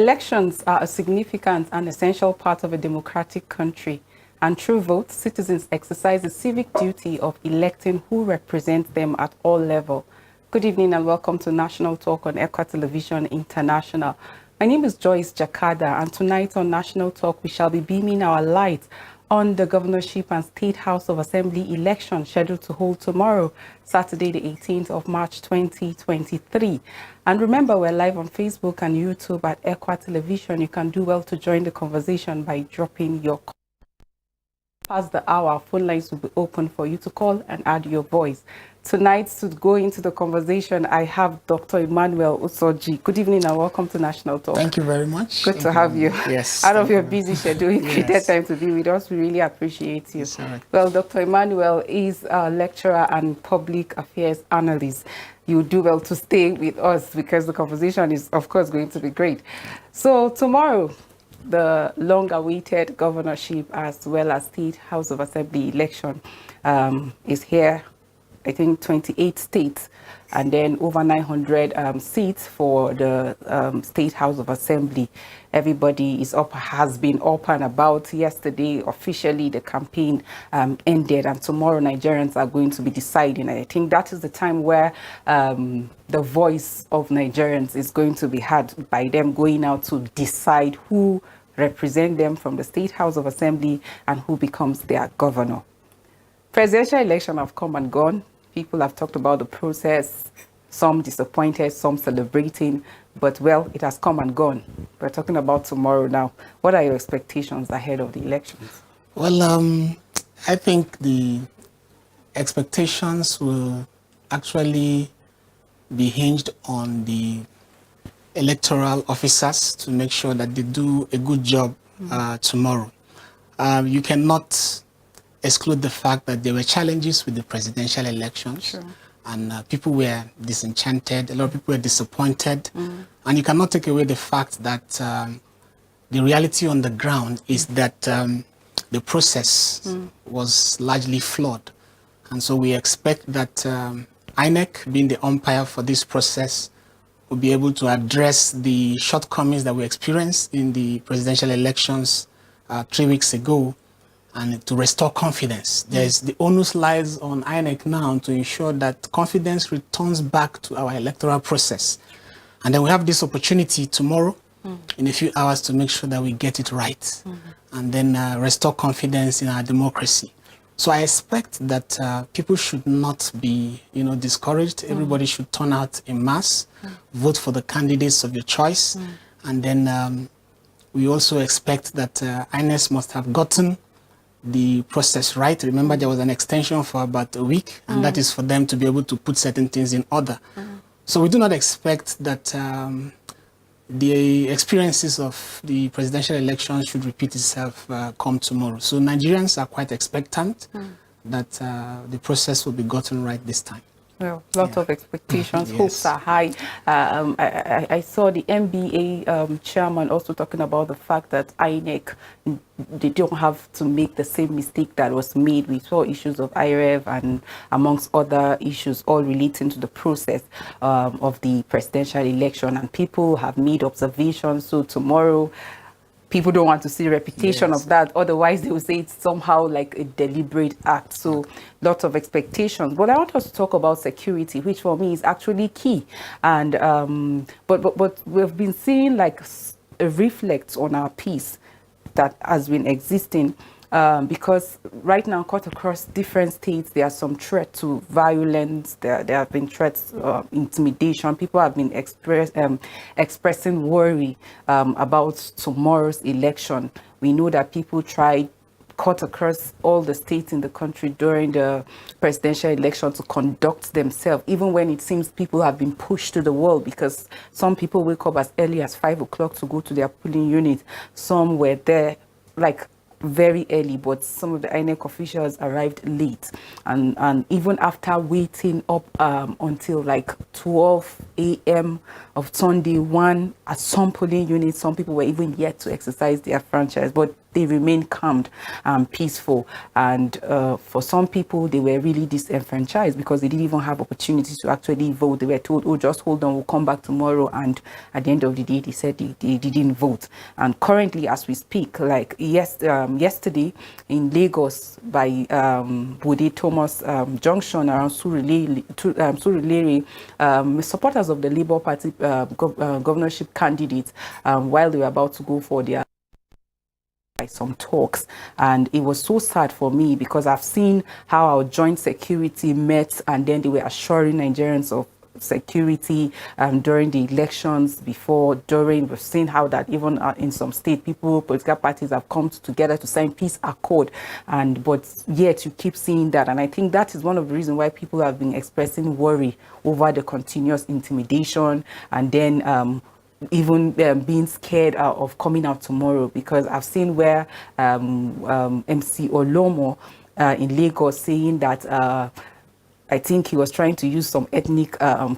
Elections are a significant and essential part of a democratic country, and through votes, citizens exercise the civic duty of electing who represents them at all levels. Good evening and welcome to National Talk on ECWA Television International. My name is Joyce Jakada, and tonight on National Talk we shall be beaming our light on the Governorship and State House of Assembly election scheduled to hold tomorrow, Saturday the 18th of March 2023. And remember, we're live on Facebook and YouTube at ECWA Television. You can do well to join the conversation by dropping your comments. Past the hour, phone lines will be open for you to call and add your voice. Tonight, to go into the conversation, I have Dr. Emmanuel Usoji. Good evening and welcome to National Talk. Thank you very much. Good to have you. Yes. Out of your busy schedule, you created time to be with us. We really appreciate you. Right. Well, Dr. Emmanuel is a lecturer and public affairs analyst. You do well to stay with us because the conversation is, of course, going to be great. So tomorrow, the long-awaited governorship as well as State House of Assembly election is here. I think 28 states and then over 900 seats for the State House of Assembly. Everybody is up, has been up and about. Yesterday, officially, the campaign ended, and tomorrow Nigerians are going to be deciding. And I think that is the time where the voice of Nigerians is going to be heard by them going out to decide who represent them from the State House of Assembly and who becomes their governor. Presidential election have come and gone. People have talked about the process, some disappointed, some celebrating, but well, it has come and gone. We're talking about tomorrow now. What are your expectations ahead of the elections? Well, I think the expectations will actually be hinged on the electoral officers to make sure that they do a good job tomorrow. You cannot exclude the fact that there were challenges with the presidential elections. Sure. And people were disenchanted, a lot of people were disappointed. And you cannot take away the fact that the reality on the ground is that the process was largely flawed. And so we expect that INEC, being the umpire for this process, will be able to address the shortcomings that we experienced in the presidential elections 3 weeks ago, and to restore confidence. The onus lies on INEC now to ensure that confidence returns back to our electoral process. And then we have this opportunity tomorrow in a few hours to make sure that we get it right and then restore confidence in our democracy. So I expect that people should not be, discouraged. Everybody should turn out en masse, vote for the candidates of your choice. And then we also expect that INEC must have gotten the process right. Remember, there was an extension for about a week, and that is for them to be able to put certain things in order. So we do not expect that the experiences of the presidential election should repeat itself come tomorrow. So Nigerians are quite expectant that the process will be gotten right this time. Well, lot of expectations, hopes are high. I saw the NBA chairman also talking about the fact that INEC, they don't have to make the same mistake that was made. We saw issues of IREV and amongst other issues all relating to the process of the presidential election. And people have made observations. So tomorrow, people don't want to see repetition of that. Otherwise, they will say it's somehow like a deliberate act. So lots of expectations. But I want us to talk about security, which for me is actually key. And but we've been seeing like a reflex on our peace that has been existing. Because right now, cut across different states, there are some threats to violence. There have been threats, intimidation. People have been expressing worry about tomorrow's election. We know that people tried cut across all the states in the country during the presidential election to conduct themselves, even when it seems people have been pushed to the wall, because some people wake up as early as 5 o'clock to go to their polling unit. Some were there like very early, but some of the INEC officials arrived late, and even after waiting up until like 12 a.m. of Sunday, 1 at some polling units. Some people were even yet to exercise their franchise, but they remained calm and peaceful. And for some people, they were really disenfranchised because they didn't even have opportunities to actually vote. They were told, oh, just hold on, we'll come back tomorrow. And at the end of the day, they said they didn't vote. And currently, as we speak, like yesterday in Lagos by Bode Thomas Junction around Surulere, supporters of the Labour Party governorship candidates, while they were about to go for their some talks, and it was so sad for me because I've seen how our joint security met, and then they were assuring Nigerians of security during the elections, before, during. We've seen how that even in some state, political parties have come together to sign peace accord, but yet you keep seeing that. And I think that is one of the reasons why people have been expressing worry over the continuous intimidation, and then even being scared of coming out tomorrow, because I've seen where MC Olomo in Lagos saying that I think he was trying to use some ethnic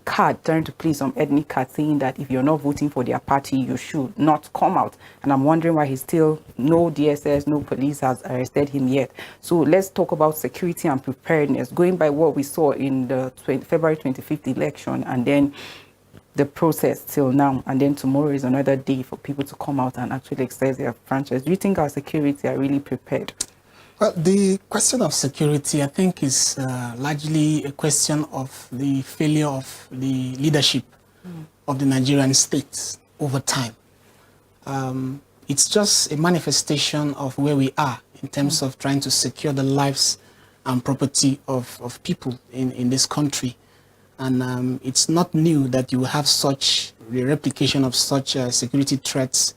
card, trying to play some ethnic card, saying that if you're not voting for their party, you should not come out. And I'm wondering why he's still, no DSS, no police has arrested him yet. So let's talk about security and preparedness, going by what we saw in the February 25th election, and then the process till now, and then tomorrow is another day for people to come out and actually exercise their franchise. Do you think our security are really prepared? Well, the question of security, I think, is largely a question of the failure of the leadership of the Nigerian state over time. It's just a manifestation of where we are in terms of trying to secure the lives and property of people in this country. And it's not new that you have such the replication of such security threats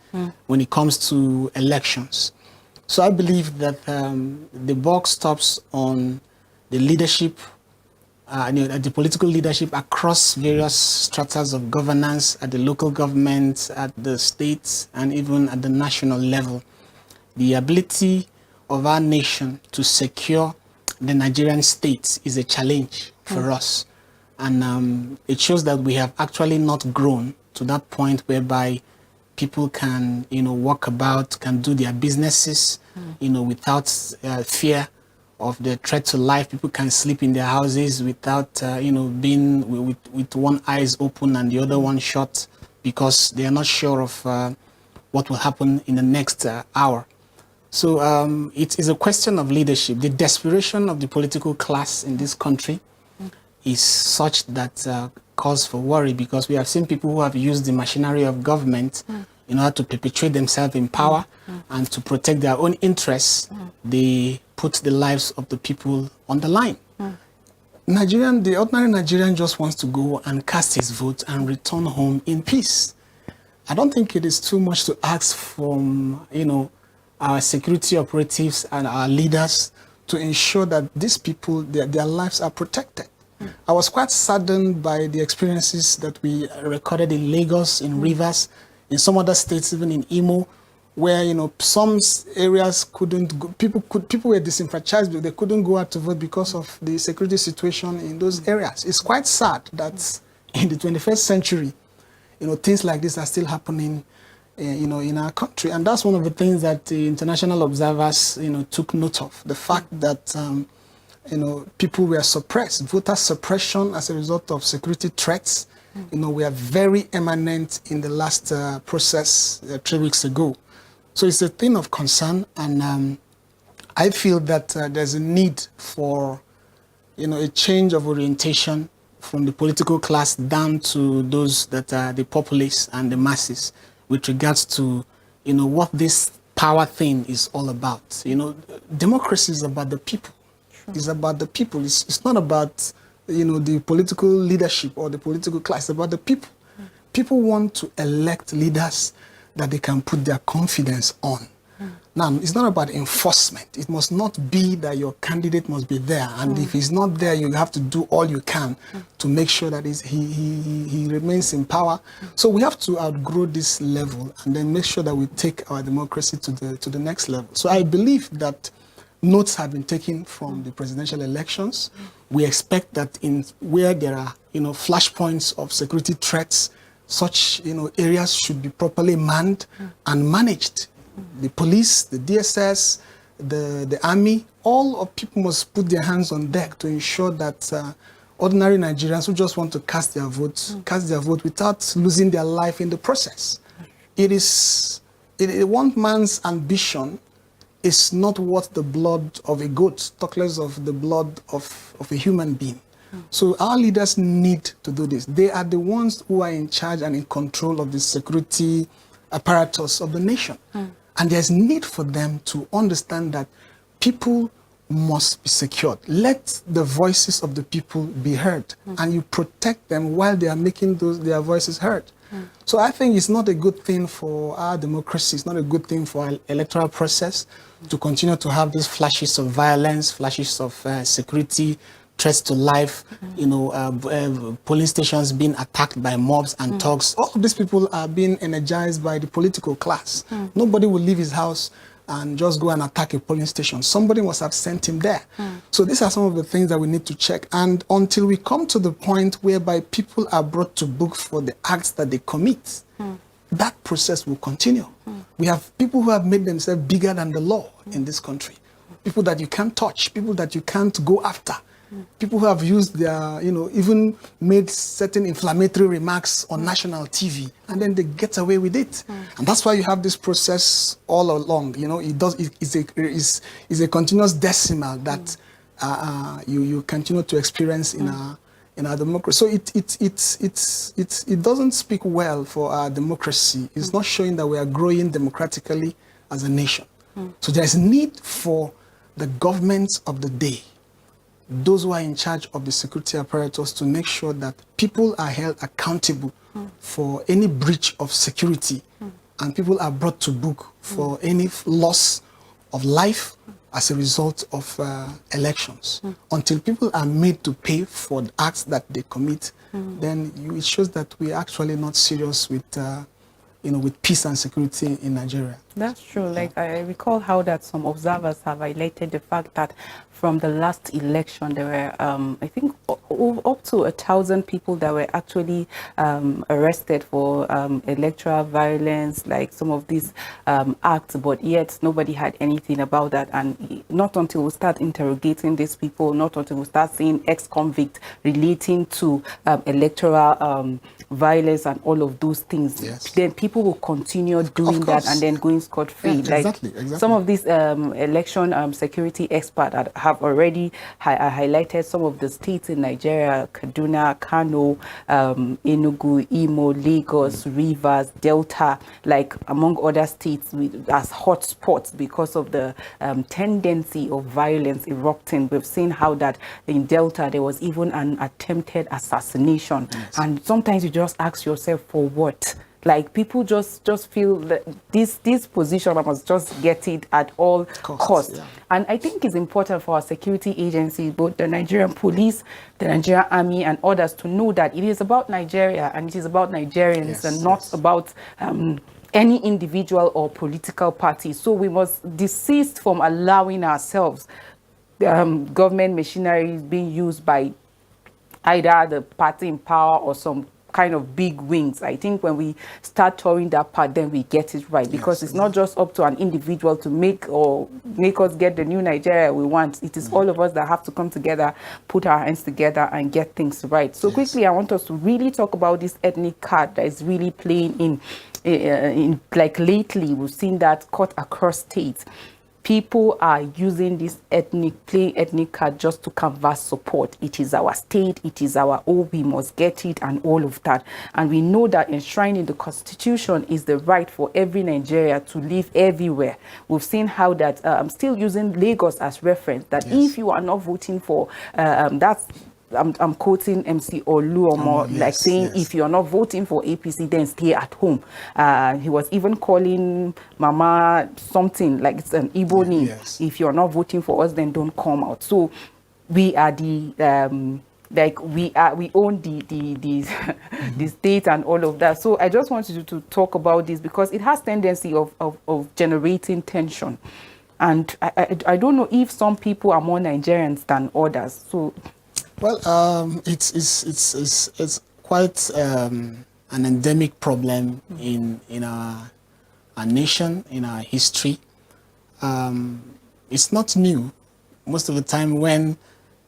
when it comes to elections. So I believe that the buck stops on the leadership, the political leadership across various stratas of governance, at the local government, at the states, and even at the national level. The ability of our nation to secure the Nigerian state is a challenge for us. And it shows that we have actually not grown to that point whereby people can, walk about, can do their businesses, without fear of the threat to life. People can sleep in their houses without, being with one eye open and the other one shut, because they are not sure of what will happen in the next hour. So it is a question of leadership. The desperation of the political class in this country is such that cause for worry, because we have seen people who have used the machinery of government in order to perpetuate themselves in power and to protect their own interests. They put the lives of the people on the line. The ordinary Nigerian just wants to go and cast his vote and return home in peace. I don't think it is too much to ask from, our security operatives and our leaders to ensure that these people, their lives are protected. I was quite saddened by the experiences that we recorded in Lagos, in Rivers, in some other states, even in Imo, where some areas couldn't go, people were disenfranchised, but they couldn't go out to vote because of the security situation in those areas. It's quite sad that in the 21st century, things like this are still happening, in our country, and that's one of the things that the international observers, took note of. The fact that people were suppressed, voter suppression as a result of security threats, were very eminent in the last process 3 weeks ago. So it's a thing of concern, and I feel that there's a need for, a change of orientation from the political class down to those that are the populace and the masses, with regards to, what this power thing is all about. Democracy is about the people. It's about the people. It's not about, the political leadership or the political class. It's about the people. People want to elect leaders that they can put their confidence on. Now, it's not about enforcement. It must not be that your candidate must be there. And if he's not there, you have to do all you can to make sure that he remains in power. So we have to outgrow this level and then make sure that we take our democracy to the next level. So I believe that notes have been taken from the presidential elections. We expect that in where there are, flashpoints of security threats. Such, areas should be properly manned and managed. The police, the DSS, the army, all of people must put their hands on deck to ensure that ordinary Nigerians who just want to cast their vote without losing their life in the process. One man's ambition is not worth the blood of a goat, talk less of the blood of a human being. So our leaders need to do this. They are the ones who are in charge and in control of the security apparatus of the nation. And there's need for them to understand that people must be secured. Let the voices of the people be heard, and you protect them while they are making their voices heard. So I think it's not a good thing for our democracy, it's not a good thing for our electoral process to continue to have these flashes of violence, flashes of security, threats to life, polling stations being attacked by mobs and thugs. All of these people are being energized by the political class. Nobody will leave his house and just go and attack a polling station. Somebody must have sent him there. So these are some of the things that we need to check. And until we come to the point whereby people are brought to book for the acts that they commit, that process will continue. We have people who have made themselves bigger than the law in this country. People that you can't touch, people that you can't go after. People who have used their, even made certain inflammatory remarks on national TV, and then they get away with it. And that's why you have this process all along. It's a continuous decimal that you continue to experience in our democracy. So it doesn't speak well for our democracy. It's not showing that we are growing democratically as a nation. So there is need for the governments of the day, those who are in charge of the security apparatus, to make sure that people are held accountable for any breach of security, and people are brought to book for any loss of life as a result of elections. Until people are made to pay for the acts that they commit, then it shows that we are actually not serious with with peace and security in Nigeria. That's true. Like, I recall how that some observers have highlighted the fact that from the last election, there were, I think, up to 1,000 people that were actually arrested for electoral violence, like some of these acts, but yet nobody had anything about that. And not until we start interrogating these people, not until we start seeing ex-convict relating to electoral violence and all of those things, then people will continue doing that and then going scot-free. Exactly. Some of these election security experts have already highlighted some of the states in Nigeria: Kaduna, Kano, Enugu, Imo, Lagos, Rivers, Delta, like among other states as hot spots because of the tendency of violence erupting. We've seen how that in Delta there was even an attempted assassination, and sometimes you just ask yourself, for what? Like, people just feel that this position, I must just get it at all costs. And I think it's important for our security agencies, both the Nigerian police, the Nigerian army, and others, to know that it is about Nigeria and it is about Nigerians and not about any individual or political party. So we must desist from allowing ourselves government machinery being used by either the party in power or some kind of big wings. I think when we start touring that part, then we get it right, because it's not just up to an individual to make us get the new Nigeria we want. It is all of us that have to come together, put our hands together, and get things right. So quickly, I want us to really talk about this ethnic card that is really playing in like lately, we've seen that cut across states. People are using this ethnic card just to canvass support. It is our state, it is our own, we must get it, and all of that. And we know that enshrined in the Constitution is the right for every Nigeria to live everywhere. We've seen how that, I'm still using Lagos as reference, that if you are not voting for, I'm quoting MC Oluomo, saying, if you're not voting for APC, then stay at home. He was even calling Mama something, like it's an Igbo name. If you're not voting for us, then don't come out. So we are the we own the state and all of that. So I just wanted to talk about this because it has tendency of generating tension. And I don't know if some people are more Nigerians than others. So Well, it's quite an endemic problem in our nation, in our history. It's not new. Most of the time when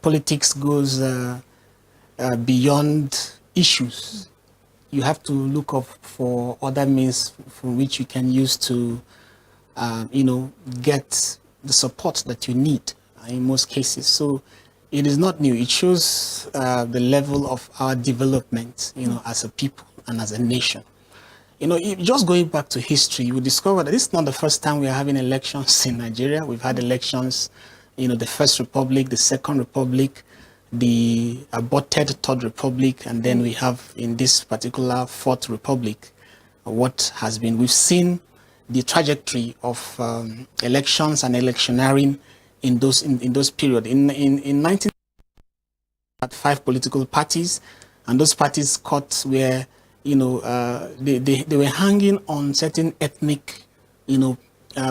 politics goes beyond issues, you have to look up for other means for which you can use to, get the support that you need in most cases. So it is not new. It shows the level of our development, as a people and as a nation. Just going back to history, you will discover that this is not the first time we are having elections in Nigeria. We've had elections, the First Republic, the Second Republic, the aborted Third Republic, and then we have in this particular Fourth Republic, we've seen the trajectory of elections and electioneering in those periods. In 19 had 5 political parties, and those parties caught where they were hanging on certain ethnic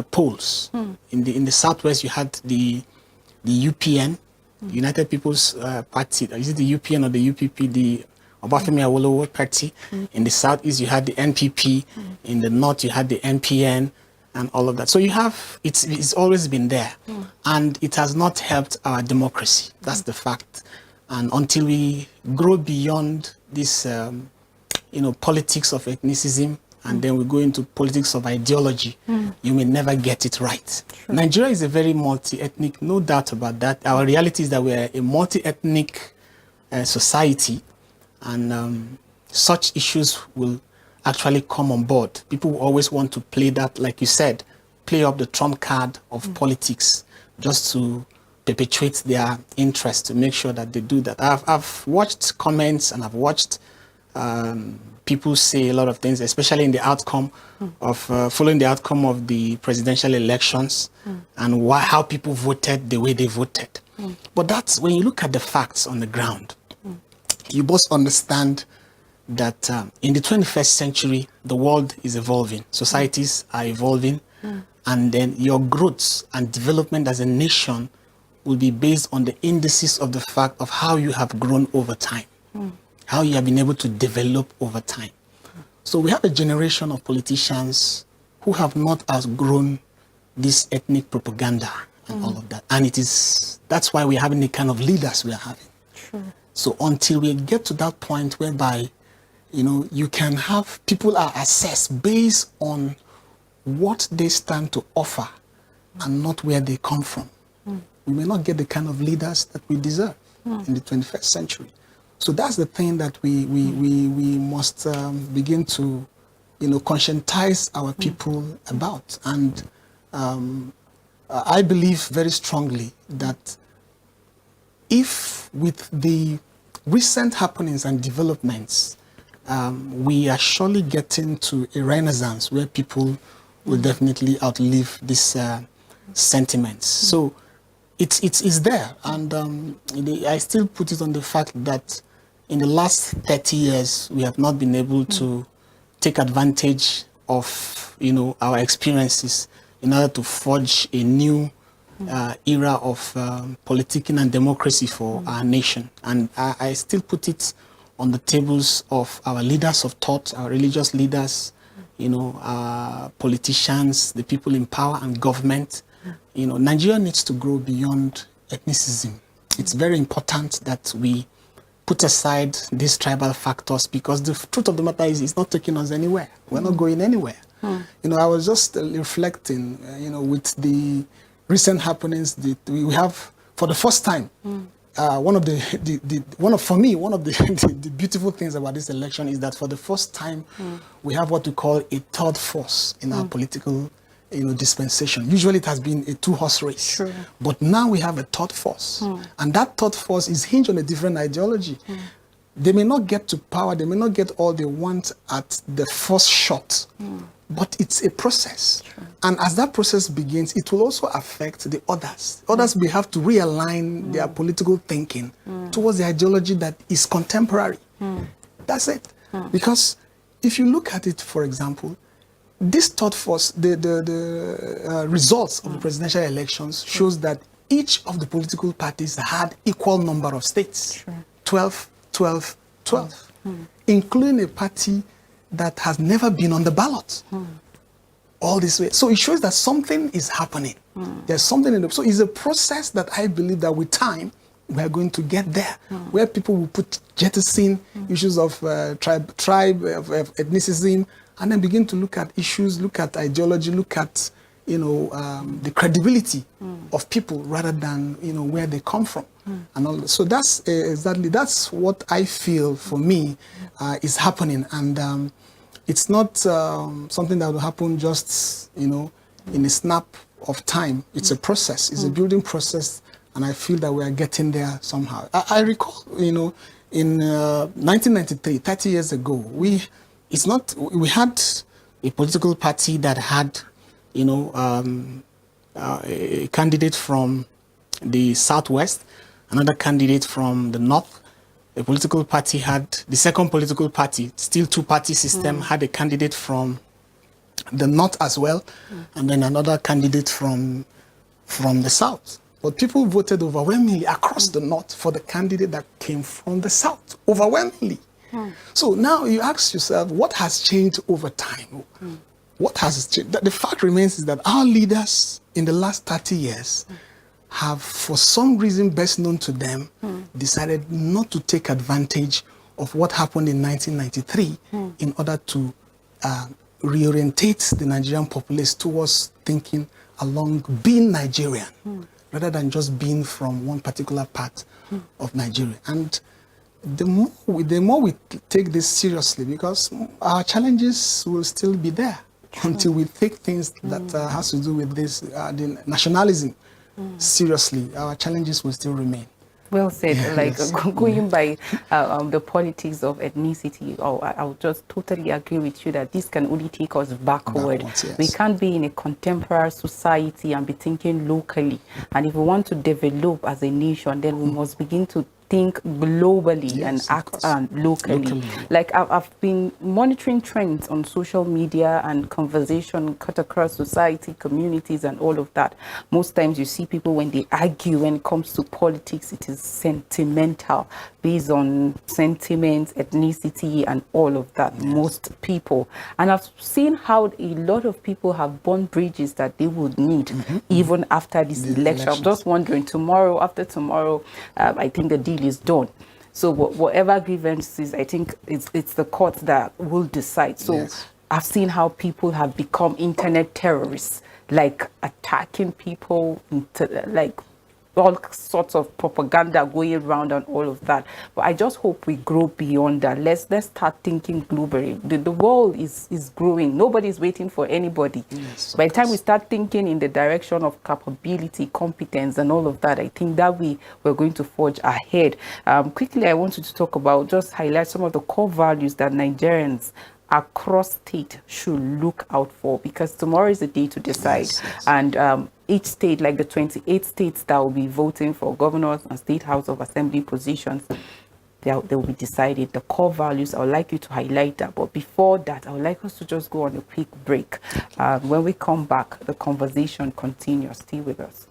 poles. In the southwest you had the UPN, United People's Party. Is it the UPN or the UPP? The Obafemi Awolowo Party. In the southeast you had the NPP. In the north you had the NPN and all of that. So you have, it's always been there, and it has not helped our democracy. That's the fact. And until we grow beyond this politics of ethnicism, and then we go into politics of ideology, you may never get it right. Sure. Nigeria is a very multi-ethnic, no doubt about that. Our reality is that we're a multi-ethnic society, and such issues will actually come on board. People will always want to play that, like you said, play up the trump card of politics, just to perpetuate their interest, to make sure that they do that. I've watched comments, and I've watched people say a lot of things, especially in the outcome of following the outcome of the presidential elections, and how people voted the way they voted. But that's when you look at the facts on the ground, you must understand that in the 21st century, the world is evolving, societies are evolving, and then your growth and development as a nation will be based on the indices of the fact of how you have grown over time, how you have been able to develop over time. So we have a generation of politicians who have not outgrown this ethnic propaganda and all of that. And that's why we're having the kind of leaders we are having. Sure. So until we get to that point whereby, you can have people are assessed based on what they stand to offer and not where they come from, we may not get the kind of leaders that we deserve in the 21st century. So that's the thing that we must begin to, conscientize our people about. And I believe very strongly that if with the recent happenings and developments, we are surely getting to a renaissance where people will definitely outlive these sentiments. So it's there, and I still put it on the fact that in the last 30 years, we have not been able to take advantage of, our experiences in order to forge a new era of politicking and democracy for our nation. And I still put it on the tables of our leaders of thought, our religious leaders, our politicians, the people in power and government. Nigeria needs to grow beyond ethnicism. It's very important that we put aside these tribal factors, because the truth of the matter is it's not taking us anywhere. We're not going anywhere. I was just reflecting, with the recent happenings that we have for the first time. One of the beautiful things about this election is that for the first time we have what we call a third force in our political dispensation. Usually it has been a two-horse race. Sure. But now we have a third force. And that third force is hinged on a different ideology. They may not get to power, they may not get all they want at the first shot, but it's a process. Sure. And as that process begins, it will also affect the others. Others may have to realign their political thinking towards the ideology that is contemporary. That's it. Because if you look at it, for example, this thought force, the results of the presidential elections shows that each of the political parties had equal number of states. Sure. 12, 12, 12, including a party that has never been on the ballot. All this way. So it shows that something is happening. There's something in the, so it's a process that I believe that with time, we are going to get there, where people will put jettison issues of tribe, of ethnicism, and then begin to look at issues, look at ideology, look at, you know, the credibility of people rather than, you know, where they come from. And all. So that's exactly, that's what I feel for me is happening. And it's not something that will happen just, you know, in a snap of time. It's a process. It's a building process. And I feel that we are getting there somehow. I recall, you know, in 1993, 30 years ago, we had a political party that had, you know, a candidate from the Southwest, another candidate from the North. The political party had, the second political party, still two-party system, had a candidate from the North as well, and then another candidate from the South. But people voted overwhelmingly across the North for the candidate that came from the South, overwhelmingly. So now you ask yourself, what has changed over time? What has changed? The fact remains is that our leaders in the last 30 years have, for some reason best known to them, decided not to take advantage of what happened in 1993 in order to reorientate the Nigerian populace towards thinking along being Nigerian, rather than just being from one particular part of Nigeria. And the more we take this seriously, because our challenges will still be there until we take things that has to do with this, the nationalism seriously, our challenges will still remain. Well said. Yeah, like yes. Going by the politics of ethnicity, I would just totally agree with you that this can only take us backward. Yes. We can't be in a contemporary society and be thinking locally. And if we want to develop as a nation, then we must begin to think globally and act locally. Like I've been monitoring trends on social media and conversation cut across society, communities, and all of that. Most times you see people, when they argue when it comes to politics, it is sentimental, based on sentiments, ethnicity, and all of that. Most people. And I've seen how a lot of people have burned bridges that they would need even after this election. I'm just wondering, tomorrow, after tomorrow, I think the deal is done. So whatever grievances, I think it's the courts that will decide. So I've seen how people have become internet terrorists, like attacking people, like all sorts of propaganda going around and all of that. But I just hope we grow beyond that. Let's start thinking globally. The world is growing. Nobody's waiting for anybody. By the time we start thinking in the direction of capability, competence, and all of that, I think that we're going to forge ahead. Quickly, I wanted to talk about, just highlight some of the core values that Nigerians across state should look out for, because tomorrow is the day to decide. And each state, like the 28 states that will be voting for governors and state house of assembly positions, they will be decided. The core values, I would like you to highlight that. But before that, I would like us to just go on a quick break. When we come back, the conversation continues. Stay with us.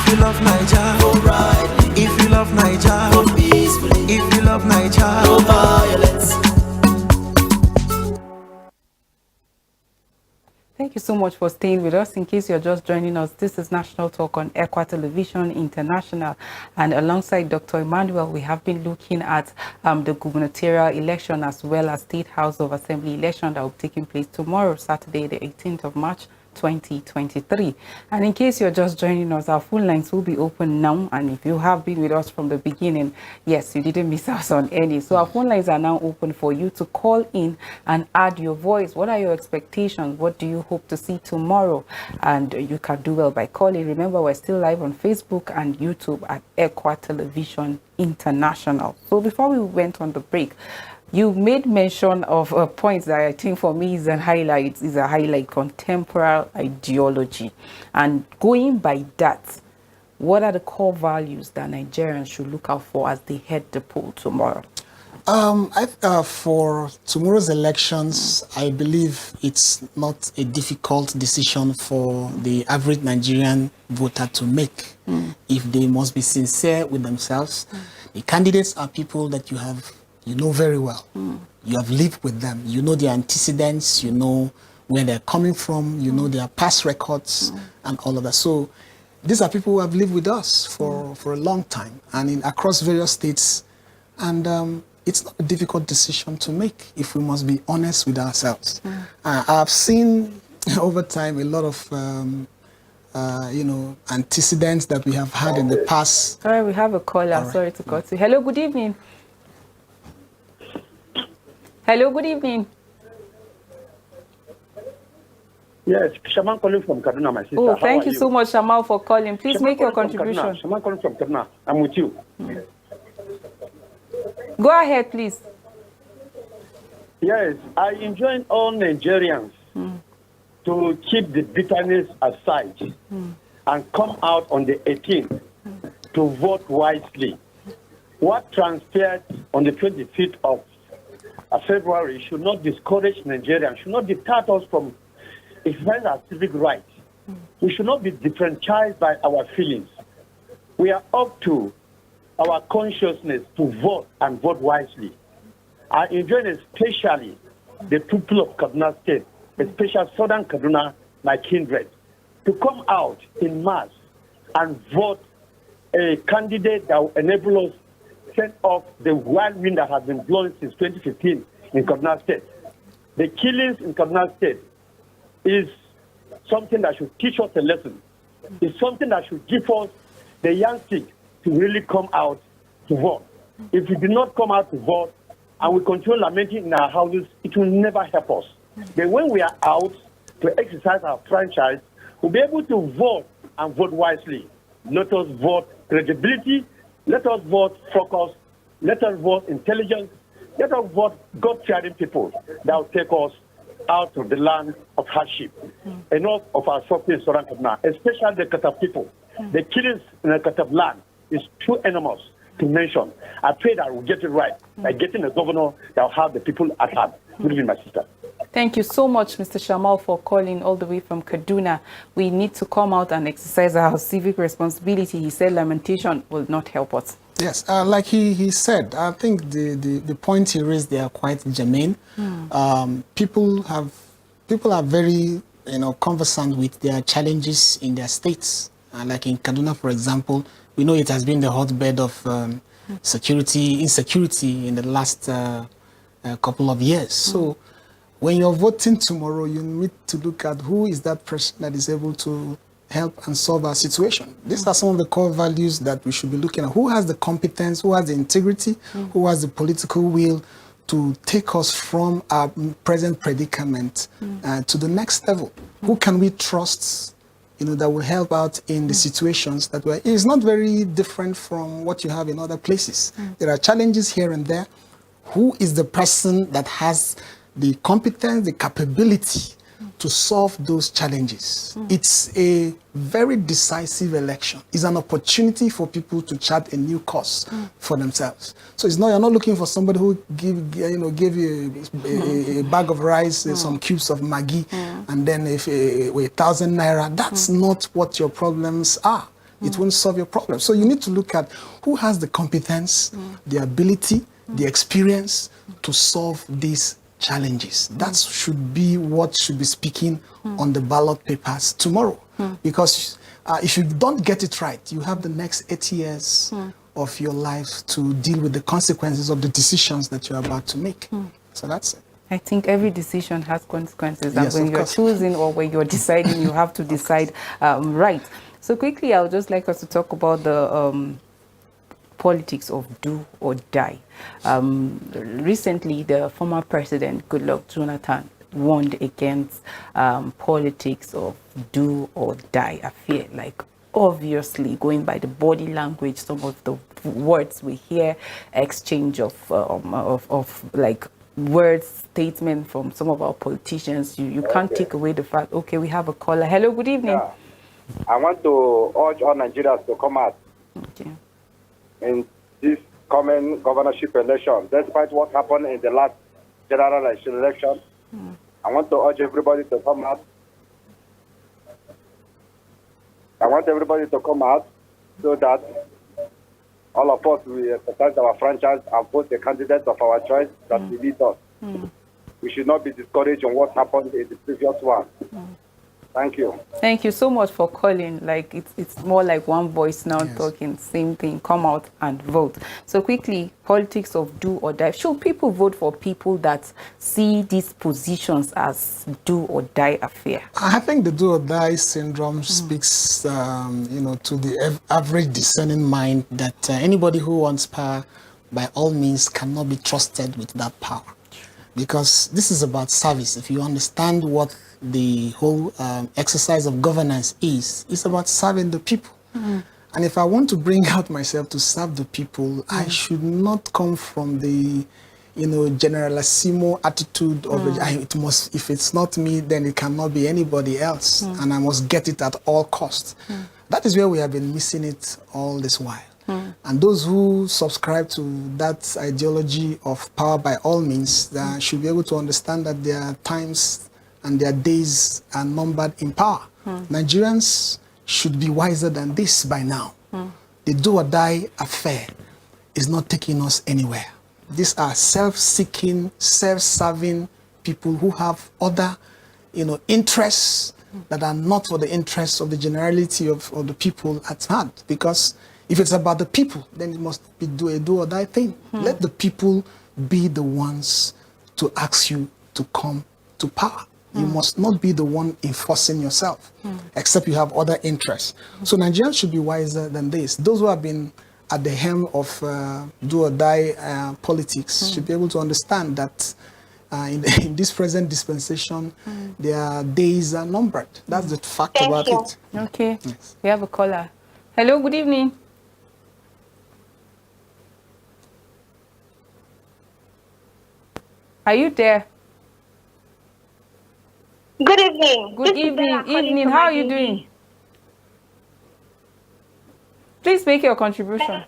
you love Niger, go brightly. If you love Niger, go peacefully. If you love Niger, no violence. Thank you so much for staying with us. In case you're just joining us, this is National Talk on ECWA Television International. And alongside Dr. Emmanuel, we have been looking at the gubernatorial election as well as State House of Assembly election that will be taking place tomorrow, Saturday, the 18th of March, 2023. And in case you're just joining us, our phone lines will be open now. And if you have been with us from the beginning, yes, you didn't miss us on any. So our phone lines are now open for you to call in and add your voice. What are your expectations? What do you hope to see tomorrow? And you can do well by calling. Remember, we're still live on Facebook and YouTube at ECWA Television International. So before we went on the break, you made mention of a point that I think for me is a highlight, contemporary ideology. And going by that, what are the core values that Nigerians should look out for as they head the poll tomorrow? For tomorrow's elections, I believe it's not a difficult decision for the average Nigerian voter to make if they must be sincere with themselves. The candidates are people that you know very well. You have lived with them. You know their antecedents. You know where they're coming from. You know their past records and all of that. So these are people who have lived with us for a long time and across various states. And it's not a difficult decision to make if we must be honest with ourselves. I've seen over time a lot of antecedents that we have had in the past. Sorry, we have a caller. Right. Sorry to cut you. Hello, good evening. Hello, good evening. Yes, Shaman calling from Kaduna, my sister. Oh, thank you so much, Shaman, for calling. Please make your contribution. Shaman calling from Kaduna. I'm with you. Go ahead, please. Yes, I enjoin all Nigerians to keep the bitterness aside and come out on the 18th to vote wisely. What transpired on the 25th of February should not discourage Nigerians, should not deter us from exercising our civic rights. We should not be disenfranchised by our feelings. We are up to our consciousness to vote and vote wisely. I enjoy especially the people of Kaduna State, especially Southern Kaduna, my kindred, to come out in mass and vote a candidate that will enable us set off the wild wind that has been blowing since 2015 in Kaduna State. The killings in Kaduna State is something that should teach us a lesson. It's something that should give us the youngsters to really come out to vote. If we do not come out to vote and we continue lamenting in our houses, it will never help us. Then when we are out to exercise our franchise, we'll be able to vote and vote wisely. Let us vote credibility. Let us vote focus. Let us vote intelligence. Let us vote God-fearing people that will take us out of the land of hardship. Enough of our suffering in Southern Kaduna, especially the Katab people. The killings in the Katab land is too enormous to mention. I pray that we'll get it right by getting a governor that will have the people at heart. Good evening, my sister. Thank you so much, Mr. Shamal, for calling all the way from Kaduna. We need to come out and exercise our civic responsibility. He said lamentation will not help us. Yes, like he said, I think the point he raised there are quite germane. People are very conversant with their challenges in their states. Like in Kaduna, for example, we know it has been the hotbed of insecurity in the last couple of years. So when you're voting tomorrow, you need to look at who is that person that is able to help and solve our situation. These are some of the core values that we should be looking at. Who has the competence, who has the integrity, who has the political will to take us from our present predicament to the next level? Who can we trust, that will help out in the situations that we're in? It's not very different from what you have in other places. There are challenges here and there. Who is the person that has the competence, the capability to solve those challenges? It's a very decisive election. It's an opportunity for people to chart a new course for themselves. So you're not looking for somebody who give you a bag of rice, some cubes of Maggi, and then if 1,000 naira. That's not what your problems are. It won't solve your problem. So you need to look at who has the competence, the ability, the experience to solve these challenges. That should be what should be speaking on the ballot papers tomorrow. Because if you don't get it right, you have the next 8 years of your life to deal with the consequences of the decisions that you're about to make. So that's it. I think every decision has consequences, Yes, and when of you're course. choosing or when you're deciding, you have to decide right. So quickly, I would just like us to talk about the politics of do or die. Recently, the former president, Goodluck Jonathan, warned against politics of do or die affair. Like, obviously, going by the body language, some of the words we hear, exchange of like words, statement from some of our politicians, you can't take away the fact. Okay, we have a caller. Hello, good evening. Yeah. I want to urge all Nigerians to come out Okay. in this coming governorship election, despite what happened in the last general election. I want to urge everybody to come out. I want everybody to come out so that all of us will exercise our franchise and vote the candidate of our choice that will lead us. We should not be discouraged on what happened in the previous one. Thank you. Thank you so much for calling. Like, it's more like one voice now talking, same thing. Come out and vote. So quickly, politics of do or die. Should people vote for people that see these positions as do or die affair? I think the do or die syndrome speaks, to the average discerning mind that anybody who wants power, by all means, cannot be trusted with that power. Because this is about service. If you understand what the whole exercise of governance is, it's about serving the people. And if I want to bring out myself to serve the people, I should not come from the, generalissimo attitude of it must. If it's not me, then it cannot be anybody else, and I must get it at all costs. That is where we have been missing it all this while. And those who subscribe to that ideology of power by all means should be able to understand that their times and their days are numbered in power. Nigerians should be wiser than this by now. The do or die affair is not taking us anywhere. These are self-seeking, self-serving people who have other, interests that are not for the interests of the generality of the people at hand. Because if it's about the people, then it must be a do or die thing. Let the people be the ones to ask you to come to power. You must not be the one enforcing yourself, except you have other interests. So Nigerians should be wiser than this. Those who have been at the helm of do or die politics should be able to understand that in this present dispensation, their days are numbered. That's the fact about it. Okay, we have a caller. Hello, good evening. Are you there? Good evening. Good evening. How are you doing? Please make your contribution.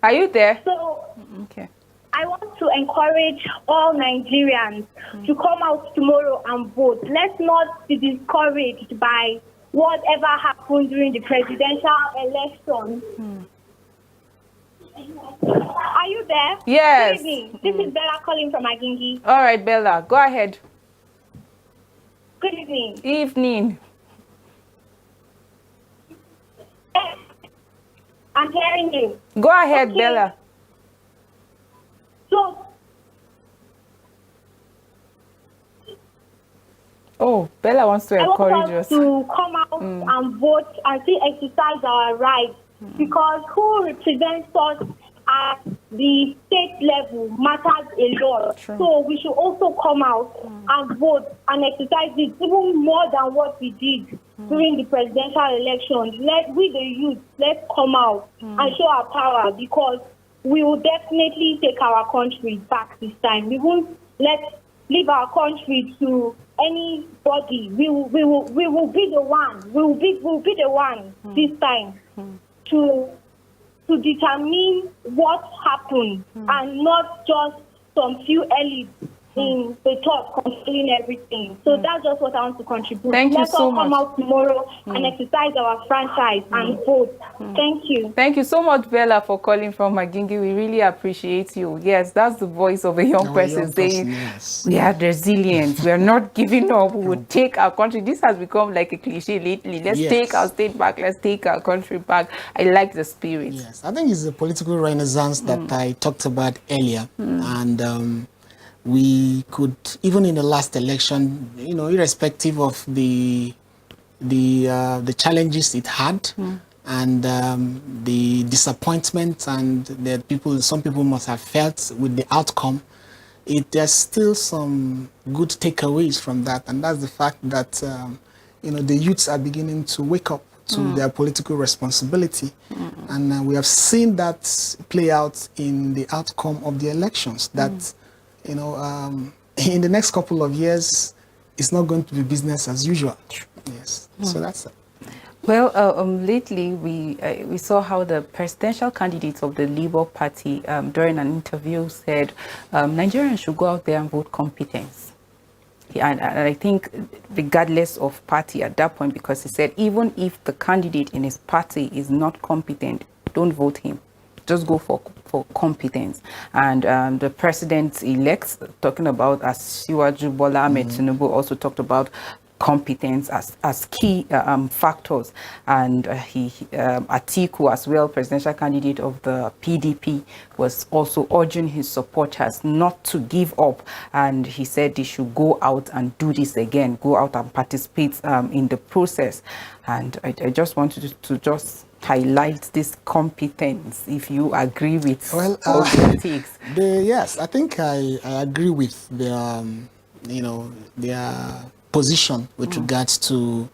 Are you there? So, Okay. I want to encourage all Nigerians to come out tomorrow and vote. Let's not be discouraged by whatever happened during the presidential election. Are you there? Yes. Good evening. This is Bella calling from Agingi. All right, Bella, go ahead. Good evening. Evening. I'm hearing you. Go ahead, Okay. Bella. So, Oh, Bella wants to I encourage want us. us to come out and vote and still exercise our rights because who represents us at the state level matters a lot. True. So we should also come out and vote and exercise it even more than what we did during the presidential election. We the youth, let's come out and show our power because we will definitely take our country back this time. We won't leave our country to anybody. We will be the one. We will be the one this time to determine what happened and not just some few elites in the thought controlling everything. So that's just what I want to contribute. Thank you so much. Let's all come out tomorrow and exercise our franchise and vote. Thank you. Thank you so much, Bella, for calling from Magingi. We really appreciate you. Yes, that's the voice of a young person saying, yes. we are resilient. We are not giving up. We will take our country. This has become like a cliche lately. Let's take our state back. Let's take our country back. I like the spirit. Yes, I think it's a political renaissance that I talked about earlier. And we could, even in the last election, you know, irrespective of the challenges it had, and the disappointment and that some people must have felt with the outcome, there's still some good takeaways from that, and that's the fact that you know, the youths are beginning to wake up to their political responsibility, and we have seen that play out in the outcome of the elections. That you know, in the next couple of years, it's not going to be business as usual. Yes, so that's it. Well, lately we saw how the presidential candidates of the Labour Party during an interview said Nigerians should go out there and vote competence. And I think regardless of party at that point, because he said even if the candidate in his party is not competent, don't vote him. Just go for competence. And the president-elect, talking about Asiwaju Bola Ahmed Tinubu, also talked about competence as key factors. And Atiku as well, presidential candidate of the PDP, was also urging his supporters not to give up. And he said they should go out and do this again, go out and participate in the process. And I just wanted to just highlight this competence, if you agree with all the takes. Yes, I think I agree with the you know, their position with regards to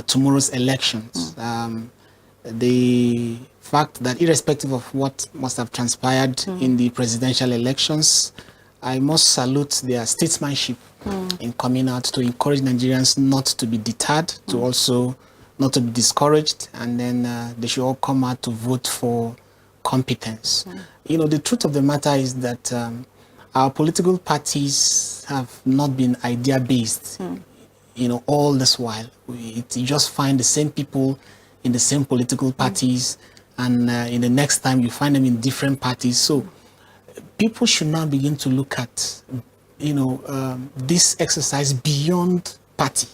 tomorrow's elections. The fact that irrespective of what must have transpired in the presidential elections, I must salute their statesmanship in coming out to encourage Nigerians not to be deterred, to also not to be discouraged, and then they should all come out to vote for competence. You know, the truth of the matter is that our political parties have not been idea-based, you know, all this while. You just find the same people in the same political parties, and in the next time you find them in different parties. So people should now begin to look at, you know, this exercise beyond party.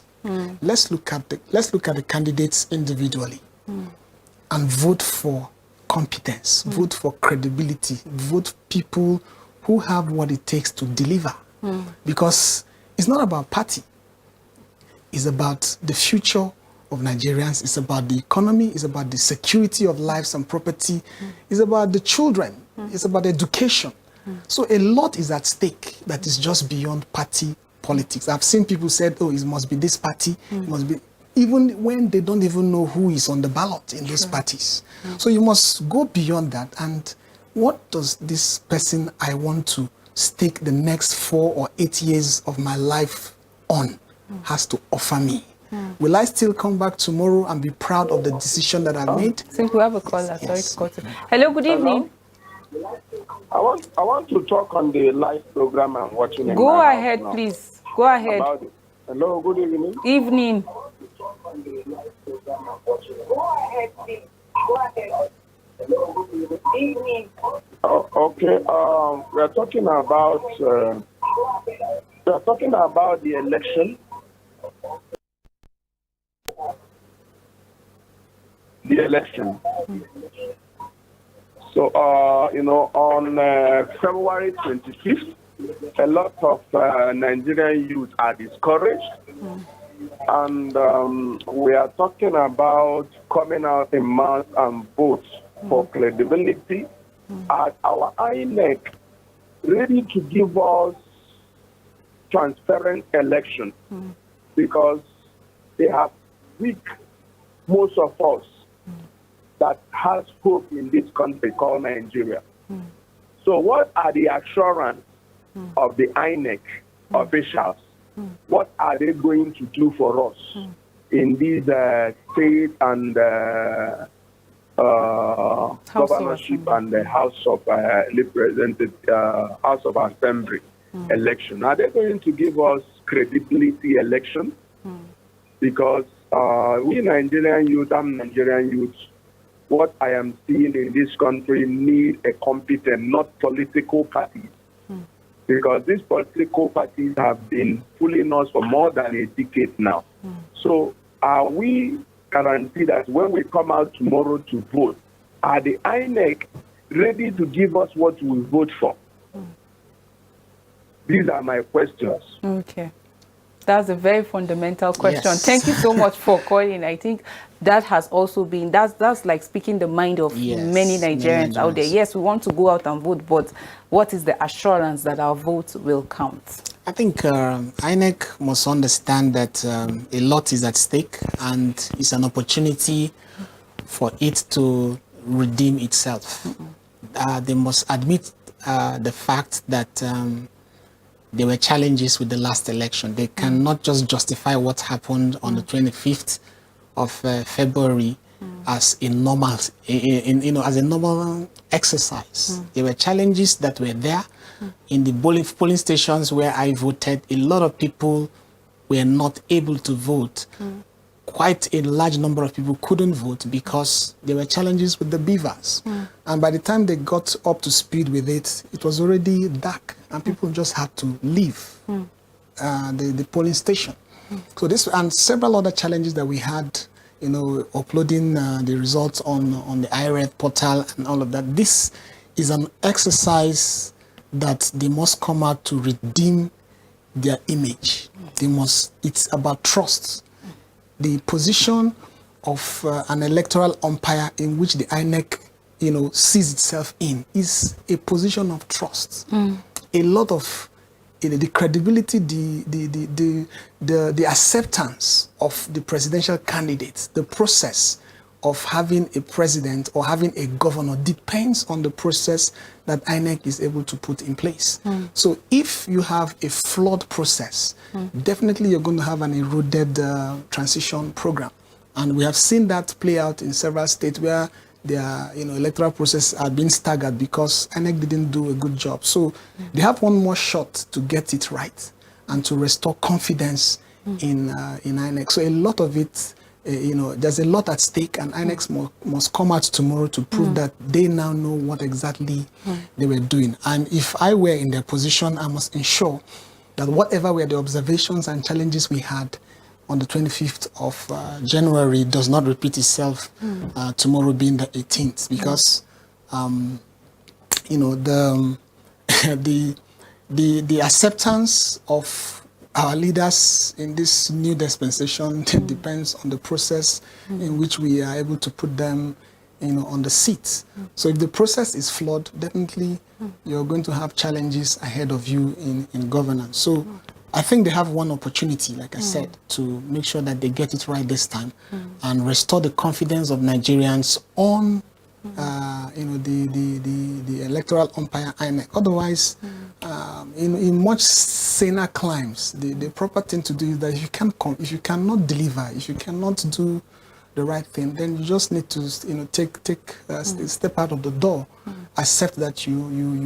Let's look at the candidates individually and vote for competence, vote for credibility, vote people who have what it takes to deliver. Because it's not about party. It's about the future of Nigerians. It's about the economy. It's about the security of lives and property. It's about the children. It's about education. So a lot is at stake that is just beyond party politics. I've seen people say, oh, it must be this party, it must be, even when they don't even know who is on the ballot in those parties. So you must go beyond that. And what does this person I want to stake the next 4 or 8 years of my life on has to offer me? Will I still come back tomorrow and be proud of the decision that I made? I think we have a caller. Sorry to cut you. Hello, good evening. I want to talk on the live program I'm watching. Go ahead, please. Go ahead. Hello, good evening. Evening. Go ahead, please. Go ahead. Evening. Okay. We are talking about the election. The election. So, you know, on February 25th, a lot of Nigerian youth are discouraged. And we are talking about coming out in mass and vote for credibility at our INEC, ready to give us transparent election, because they have weak most of us that has hope in this country called Nigeria. So what are the assurance of the INEC officials? What are they going to do for us in these state and governorship and the House of Representatives, House of Assembly? election? Are they going to give us credibility election? Because we Nigerian youth, I'm Nigerian youth, what I am seeing in this country need a competent, not political parties. Because these political parties have been fooling us for more than a decade now. So are we guaranteed that when we come out tomorrow to vote, are the INEC ready to give us what we vote for? These are my questions. Okay. That's a very fundamental question. Yes. Thank you so much for calling. I think that has also been, that's like speaking the mind of many Nigerians out there. Yes, we want to go out and vote, but what is the assurance that our vote will count? I think INEC must understand that a lot is at stake, and it's an opportunity for it to redeem itself. They must admit the fact that there were challenges with the last election. They cannot just justify what happened on the 25th of February as a normal, as a normal exercise. There were challenges that were there. In the polling stations where I voted, a lot of people were not able to vote. Quite a large number of people couldn't vote because there were challenges with the beavers. And by the time they got up to speed with it, it was already dark and people just had to leave the polling station. So this and several other challenges that we had, uploading the results on the IREF portal and all of that. This is an exercise that they must come out to redeem their image. It's about trust. The position of an electoral umpire in which the INEC, sees itself in is a position of trust. A lot of the credibility, the acceptance of the presidential candidates, the process of having a president or having a governor depends on the process that INEC is able to put in place. So if you have a flawed process, definitely you're going to have an eroded transition program. And we have seen that play out in several states where their electoral process are being staggered because INEC didn't do a good job. So they have one more shot to get it right and to restore confidence in INEC. So a lot of it, there's a lot at stake, and INEC must come out tomorrow to prove that they now know what exactly they were doing. And if I were in their position, I must ensure that whatever were the observations and challenges we had on the 25th of January does not repeat itself tomorrow being the 18th, because the acceptance of our leaders in this new dispensation depends on the process in which we are able to put them on the seats. So if the process is flawed, definitely you're going to have challenges ahead of you in governance. So I think they have one opportunity, like I said, to make sure that they get it right this time and restore the confidence of Nigerians on the electoral umpire INEC. Otherwise, in much saner climes, the proper thing to do is that if you cannot deliver, if you cannot do the right thing, then you just need to step out of the door, accept that you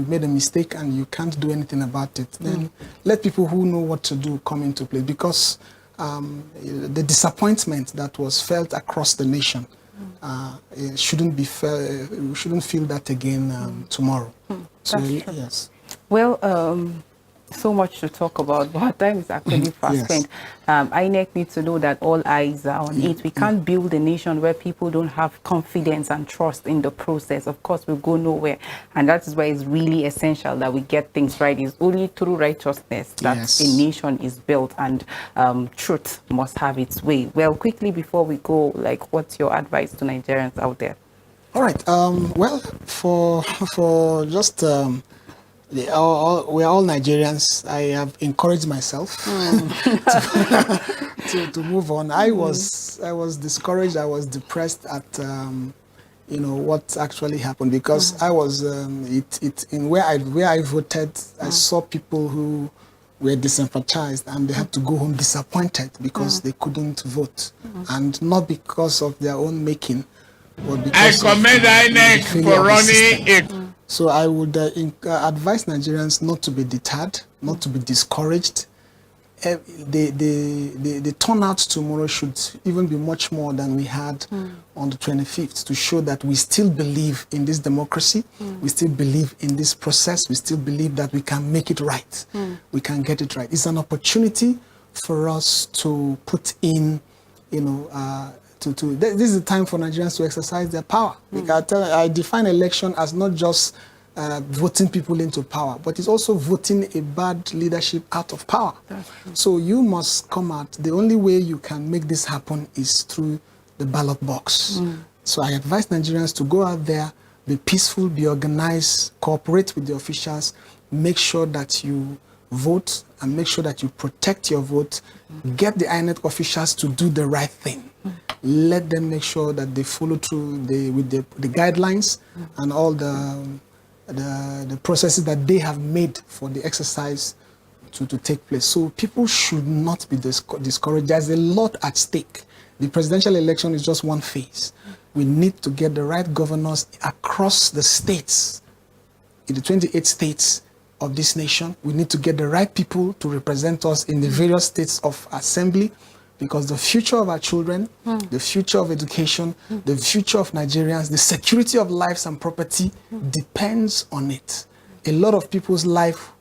made a mistake and you can't do anything about it. Then let people who know what to do come into play, because the disappointment that was felt across the nation it shouldn't be we shouldn't feel that again tomorrow. So yes. Well, so much to talk about, but time is actually fast spent. INEC needs to know that all eyes are on it. We can't build a nation where people don't have confidence and trust in the process. Of course, we'll go nowhere. And that is why it's really essential that we get things right. It's only through righteousness that a nation is built, and truth must have its way. Well, quickly before we go, what's your advice to Nigerians out there? All right. Well, for just... we are all Nigerians. I have encouraged myself to move on. I was discouraged. I was depressed at what actually happened, because I was where I voted. I saw people who were disenfranchised and they had to go home disappointed because they couldn't vote, and not because of their own making, but because I commend INEC for running it. So I would advise Nigerians not to be deterred, not to be discouraged. The turnout tomorrow should even be much more than we had on the 25th, to show that we still believe in this democracy, we still believe in this process, we still believe that we can make it right, we can get it right. It's an opportunity for us to put in, you know, this is the time for Nigerians to exercise their power. I define election as not just voting people into power, but it's also voting a bad leadership out of power. So you must come out. The only way you can make this happen is through the ballot box. So I advise Nigerians to go out there, be peaceful, be organized, cooperate with the officials, make sure that you vote and make sure that you protect your vote. Get the INEC officials to do the right thing. Let them make sure that they follow through with the guidelines and all the processes that they have made for the exercise to take place. So people should not be discouraged. There's a lot at stake. The presidential election is just one phase. We need to get the right governors across the states, in the 28 states of this nation. We need to get the right people to represent us in the various states of assembly, because the future of our children, the future of education, the future of Nigerians, the security of lives and property depends on it. A lot of people's life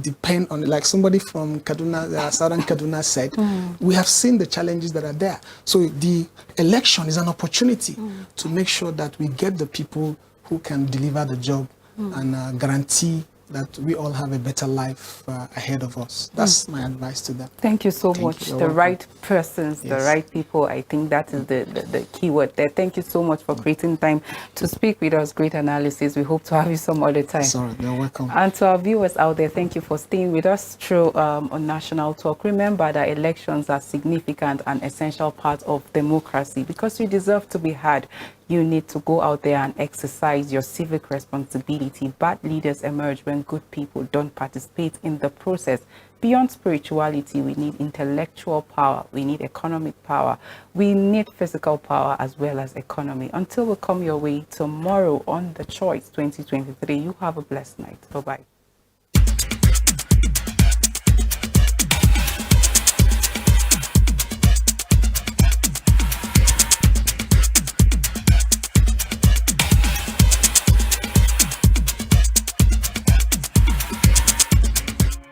depend on it. Like somebody from Kaduna, Southern Kaduna said, we have seen the challenges that are there. So the election is an opportunity to make sure that we get the people who can deliver the job and guarantee that we all have a better life ahead of us. That's my advice to them. Thank you so much. The right persons, the right people, I think that is the key word there. Thank you so much for creating time to speak with us. Great analysis. We hope to have you some other time. Sorry, you're welcome. And to our viewers out there, thank you for staying with us through on National Talk. Remember that elections are significant and essential part of democracy. Because you deserve to be heard, you need to go out there and exercise your civic responsibility. Bad leaders emerge when good people don't participate in the process. Beyond spirituality, we need intellectual power, we need economic power, we need physical power as well as economy. Until we come your way tomorrow on The Choice 2023, you have a blessed night. Bye-bye.